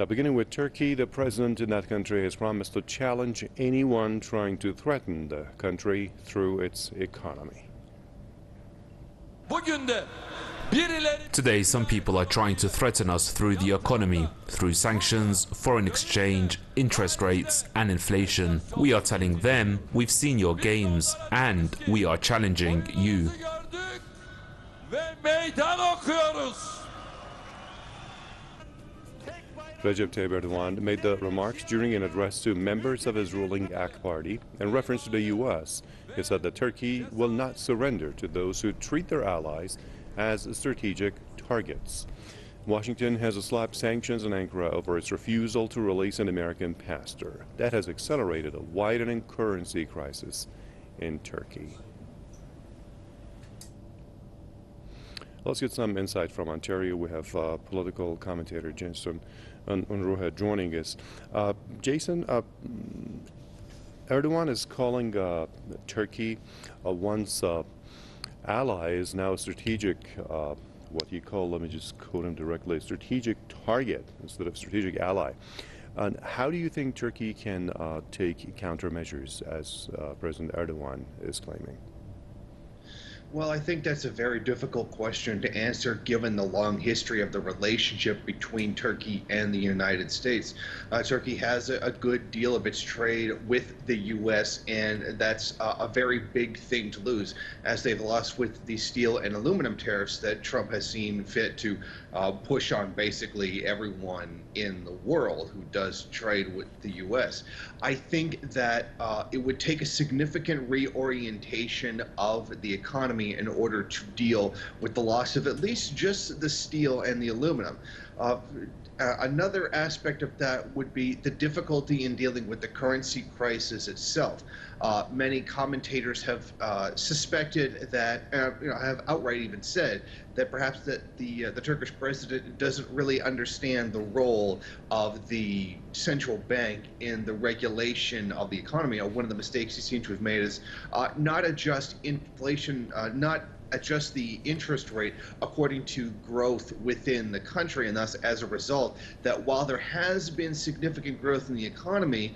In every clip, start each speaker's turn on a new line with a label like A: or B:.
A: Now, beginning with Turkey, the president in that country has promised to challenge anyone trying to threaten the country through its economy.
B: Today, some people are trying to threaten us through the economy, through sanctions, foreign exchange, interest rates, and inflation. We are telling them, we've seen your games, and we are challenging you.
A: Recep Tayyip Erdogan made the remarks during an address to members of his ruling AK party in reference to the U.S. He said that Turkey will not surrender to those who treat their allies as strategic targets. Washington has slapped sanctions on Ankara over its refusal to release an American pastor. That has accelerated a widening currency crisis in Turkey. Let's get some insight from Ontario. We have political commentator Jason Unruhe joining us. Jason, Erdogan is calling Turkey once ally is now a strategic, what you call, let me just quote him directly, strategic target instead of strategic ally. And how do you think Turkey can take countermeasures, as President Erdogan is claiming?
C: Well, I think that's a very difficult question to answer given the long history of the relationship between Turkey and the United States. Turkey has a good deal of its trade with the U.S., and that's a very big thing to lose, as they've lost with the steel and aluminum tariffs that Trump has seen fit to push on basically everyone in the world who does trade with the U.S. I think that it would take a significant reorientation of the economy in order to deal with the loss of at least just the steel and the aluminum. Another aspect of that would be the difficulty in dealing with the currency crisis itself. Many commentators have suspected that, have outright even said that perhaps that the Turkish president doesn't really understand the role of the central bank in the regulation of the economy. One of the mistakes he seems to have made is not adjust inflation, not adjust the interest rate according to growth within the country, and thus, as a result, that while there has been significant growth in the economy,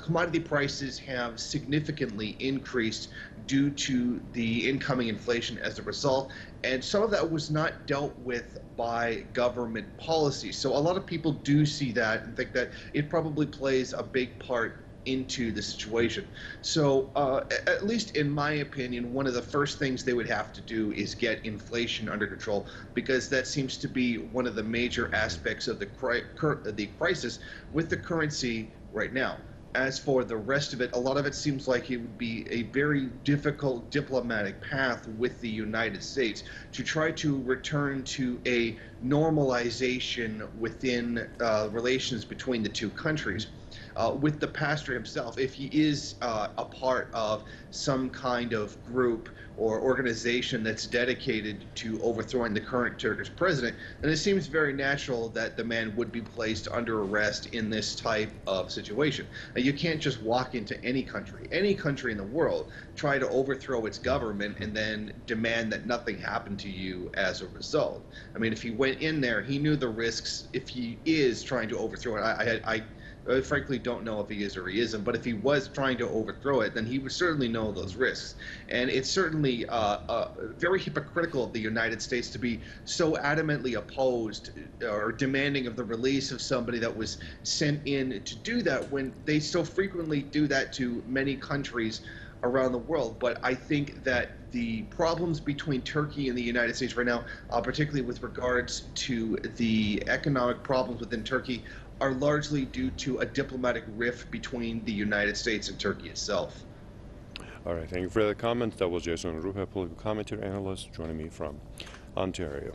C: commodity prices have significantly increased due to the incoming inflation as a result, and some of that was not dealt with by government policy. So a lot of people do see that and think that it probably plays a big part into the situation. So at least in my opinion, one of the first things they would have to do is get inflation under control, because that seems to be one of the major aspects of the crisis with the currency right now. As for the rest of it, a lot of it seems like it would be a very difficult diplomatic path with the United States to try to return to a normalization within relations between the two countries. With the pastor himself, if he is a part of some kind of group or organization that's dedicated to overthrowing the current Turkish president, then it seems very natural that the man would be placed under arrest in this type of situation. Now, you can't just walk into any country in the world, try to overthrow its government, and then demand that nothing happened to you as a result. I mean, if he went in there, he knew the risks. If he is trying to overthrow it, I frankly don't know if he is or he isn't, but if he was trying to overthrow it, then he would certainly know those risks. And it's certainly very hypocritical of the United States to be so adamantly opposed or demanding of the release of somebody that was sent in to do that, when they so frequently do that to many countries around the world. But I think that the problems between Turkey and the United States right now, particularly with regards to the economic problems within Turkey, are largely due to a diplomatic rift between the United States and Turkey itself.
A: All right, thank you for the comments. That was Jason Unruhe, political commentator analyst, joining me from Ontario.